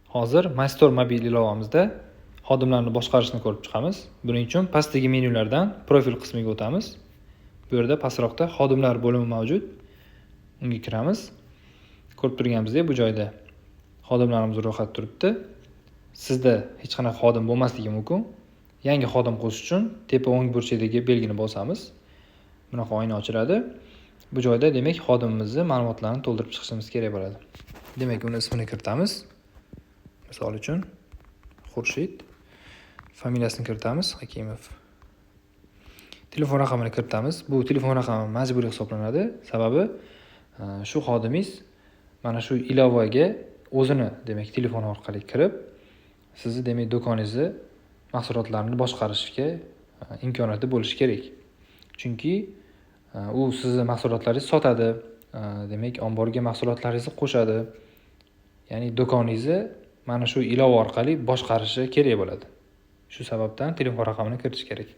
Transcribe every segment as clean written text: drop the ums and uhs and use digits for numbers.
Hozir MyStore mobil ilovamizda xodimlarni boshqarishni ko'rib chiqamiz. Buning uchun pastdagi menyulardan profil qismiga o'tamiz. Bu yerda pastroqda xodimlar bo'limi mavjud. Unga kiramiz. Ko'rib turganimizdek, bu joyda xodimlarimiz ro'yxati turibdi. Sizda hech qanaqa xodim bo'lmasligi mumkin. Yangi xodim qo'shish uchun tepa o'ng burchagidagi belgini bosamiz. Bunaqa oyna ochiladi. Bu joyda demak xodimimizning ma'lumotlarini to'ldirib chiqishimiz kerak bo'ladi. Demak, uni ismini kiritamiz. Misol uchun Xurshid, familiyasini kiritamiz, Hakimov. Telefon raqamini kiritamiz. Bu telefon raqami majburiy hisoblanadi. Sababi shu xodimingiz mana shu ilovaga o'zini demak telefon orqali kirib, sizni demak do'koningizni mahsulotlarini boshqarishga imkoniyati bo'lishi kerak. Chunki u sizni mahsulotlaringizni sotadi, demak omborga mahsulotlaringizni qo'shadi. Ya'ni do'koningizni mana shu ilova orqali boshqarishi kerak bo'ladi. Shu sababdan telefon raqamini kiritish kerak.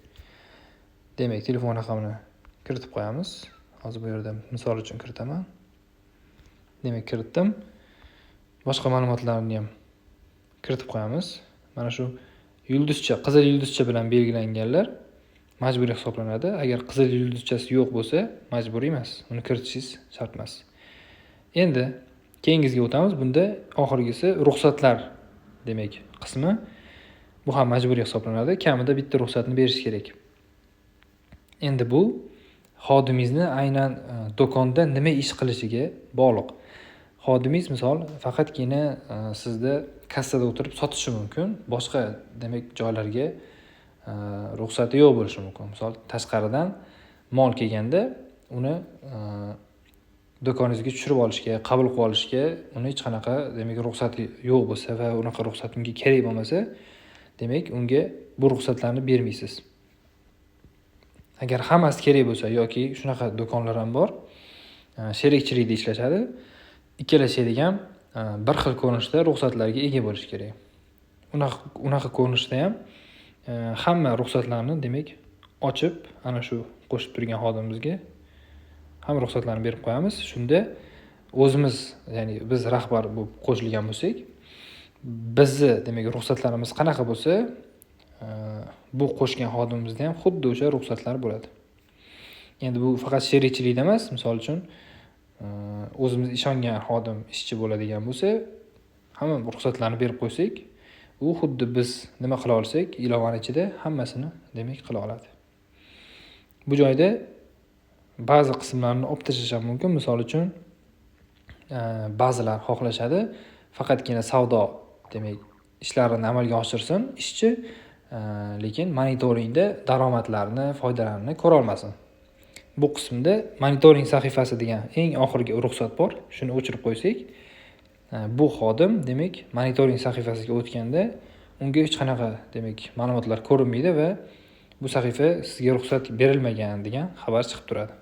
Demak, telefon raqamini kiritib qo'yamiz. Hozir bu yerda misol uchun kiritaman. Demak, kiritdim. Boshqa ma'lumotlarni ham kiritib qo'yamiz. Mana shu yulduzcha, qizil yulduzcha bilan belgilanganlar majburiy hisoblanadi. Agar qizil yulduzchasi yo'q bo'lsa, majburiy emas. Uni kiritishingiz shart emas. Endi keyingisiga o'tamiz. Bunda oxirgisi ruxsatlar demak qismi. Bu ham majburiy hisoblanadi. Kamida bitta ruxsatni berish kerak. Endi bu xodimingizni aynan do'konda nima ish qilishiga bog'liq. Xodimingiz misol faqatgina sizda kassada o'tirib sotishi mumkin. Boshqa demak joylarga ruxsati yo'q bo'lishi mumkin. Misol tashqaridan mol kelganda uni do'koningizga tushirib olishga, qabul qilib olishga uni hech qanaqa demak ruxsati yo'q bo'lsa va unaqa ruxsat unga kerak bo'lmasa, demak unga bu ruxsatlarni bermaysiz. Agar hammasi kerak bo'lsa yoki shunaqa do'konlar ham bor, sherikchilikda ishlashadi. Ikkala sherik ham bir xil ko'rinishda ruxsatlarga ega bo'lishi kerak. Unaqa ko'rinishda ham hamma ruxsatlarni demak ochib, ana shu qo'shib turgan xodimimizga ham ruxsatlarni berib qo'yamiz. Shunda o'zimiz, ya'ni biz rahbar bo'lib qo'shilgan bo'lsak, bizni demak ruxsatlarimiz qanaqa bo'lsa, bu qo'shgan xodimimizda ham xuddi o'sha ruxsatlar bo'ladi. Endi bu faqat sherikchilikda emas, misol uchun o'zimiz ishongan xodim ishchi bo'ladigan bo'lsa, hamma ruxsatlarni berib qo'ysak, u xuddi biz nima qila olsak, ilovani ichida hammasini demak qila oladi. Bu joyda ba'zi qismlarni olib tashlash ham mumkin. Misol uchun ba'zilar xohlashadi faqatgina savdo demak ishlarini amalga oshirsin ishchi, lekin monitoringda daromadlarni, foydalarini ko'ra olmasin. Bu qismda monitoring sahifasi degan eng oxirgi ruxsat bor. Shuni o'chirib qo'ysak, bu xodim demak monitoring sahifasiga o'tganda unga hech qanaqa demak ma'lumotlar ko'rinmaydi va bu sahifa sizga ruxsat berilmagan degan xabar chiqib turadi.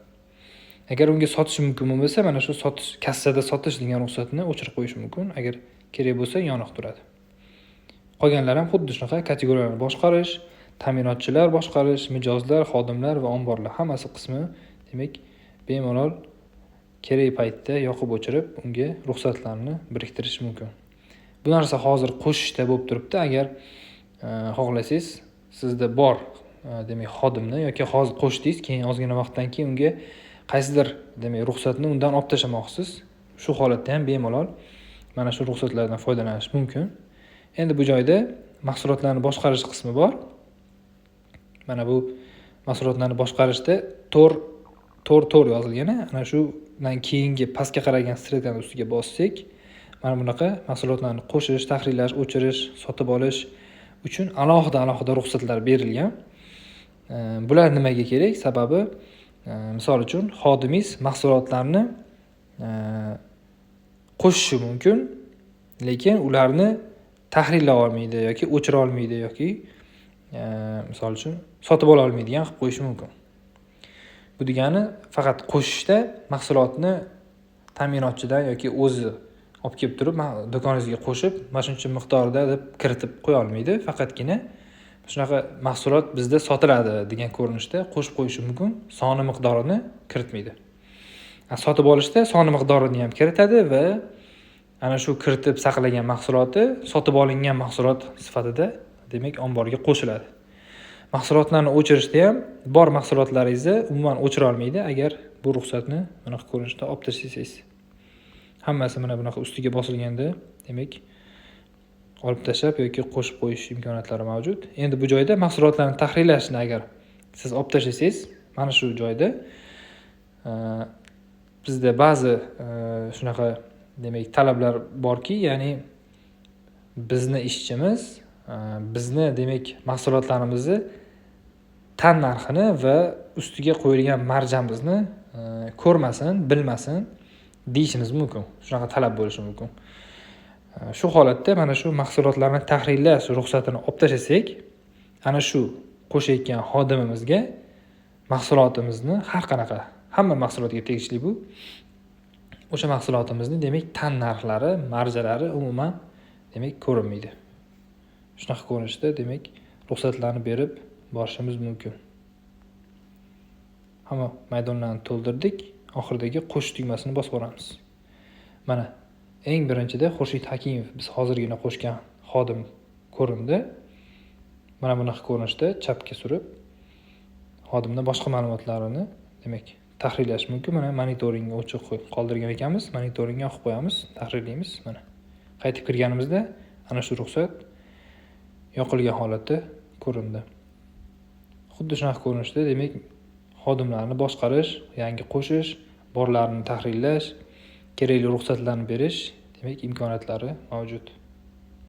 Agar unga sotish mumkin bo'lmasa, mana shu sotish, kassada sotish degan ruxsatni o'chirib qo'yish mumkin. Agar kerak bo'lsa, yoniq turadi. Qolganlar ham xuddi shunaqa kategoriyalarni boshqarish, ta'minotchilar boshqarish, mijozlar, xodimlar va omborlar hammasi qismi demak bemalol kerak paytda yoqib o'chirib, unga ruxsatlarni biriktirish mumkin. Bu narsa hozir qo'shishda bo'lib turibdi. Agar xohlasangiz, sizda bor demak xodimni yoki hozir qo'shdingiz, keyin ozgina vaqtdan keyin unga qaysidir demak ruxsatni undan olib tashlamoqchisiz. Shu holatda ham bemalol mana shu ruxsatlardan foydalanish mumkin. Endi bu joyda mahsulotlarni boshqarish qismi bor. Mana bu mahsulotlarni boshqarishda to'r yozilgan. Ana shundan keyingi pastga qaragan strelkani ustiga bossak, mana bunaqa mahsulotlarni qo'shish, tahrirlash, o'chirish, sotib olish uchun alohida ruxsatlar berilgan. Bular nimaga kerak? Sababi misol uchun xodimingiz mahsulotlarni qo'shishi mumkin, lekin ularni tahrirlay olmaydi yoki o'chira olmaydi yoki misol uchun sotib ola olmaydigan qilib qo'yishi mumkin. Bu degani faqat qo'shishda mahsulotni ta'minotchidan yoki o'zi olib kelib turib, do'koningizga qo'shib, mana shuncha miqdorda deb kiritib qo'ya olmaydi. Faqatgina shunaqa mahsulot bizda sotiladi degan ko'rinishda qo'shib qo'yishi mumkin, soni miqdorini kiritmaydi. Sotib olishda soni miqdorini ham kiritadi va ana shu kiritib saqlagan mahsuloti sotib olingan mahsulot sifatida demak omborga qo'shiladi. Mahsulotlarni o'chirishda ham bor mahsulotlaringizni umuman o'chira olmaydi agar bu ruxsatni bunaqa ko'rinishda olib tashlasangiz. Hammasi mana bunaqa ustiga bosilganda demak olib tashlab yoki qo'shib qo'yish imkoniyatlari mavjud. Endi bu joyda mahsulotlarni tahrirlashni agar siz olib tashlasangiz, mana shu joyda bizda ba'zi shunaqa demak talablar borki, ya'ni bizni ishchimiz bizni demak mahsulotlarimizni tan narxini va ustiga qo'yilgan marjamizni ko'rmasin, bilmasin deyishimiz mumkin. Shunaqa talab bo'lishi mumkin. Shu holatda mana shu mahsulotlarni tahrirlash ruxsatini olib tashlasak, ana shu qo'shayotgan xodimimizga mahsulotimizni har qanaqa hamma mahsulotga tegishli bu. O'sha mahsulotimizni demak tan narxlari, marjalari umuman demak ko'rinmaydi. Shunaqa ko'rinishda demak ruxsatlarni berib borishimiz mumkin. Hamma maydonlarni to'ldirdik. Oxiridagi qo'shish tugmasini bosib boramiz. Mana eng birinchida Xurshid Hakimov biz hozirgina qo'shgan xodim ko'rindi. Mana bunaqa ko'rinishda chapga surib xodimning boshqa ma'lumotlarini demak tahrirlash mumkin. Mana monitoringni o'chiq qoldirgan ekanmiz. Monitoringni yoqib qo'yamiz, tahrirlaymiz. Mana qaytib kirganimizda ana shu ruxsat yoqilgan holatda ko'rindi. Xuddi shunaqa ko'rinishda demak xodimlarni boshqarish, yangi qo'shish, borlarini tahrirlash, kerakli ruxsatlarni berish demak imkoniyatlari mavjud.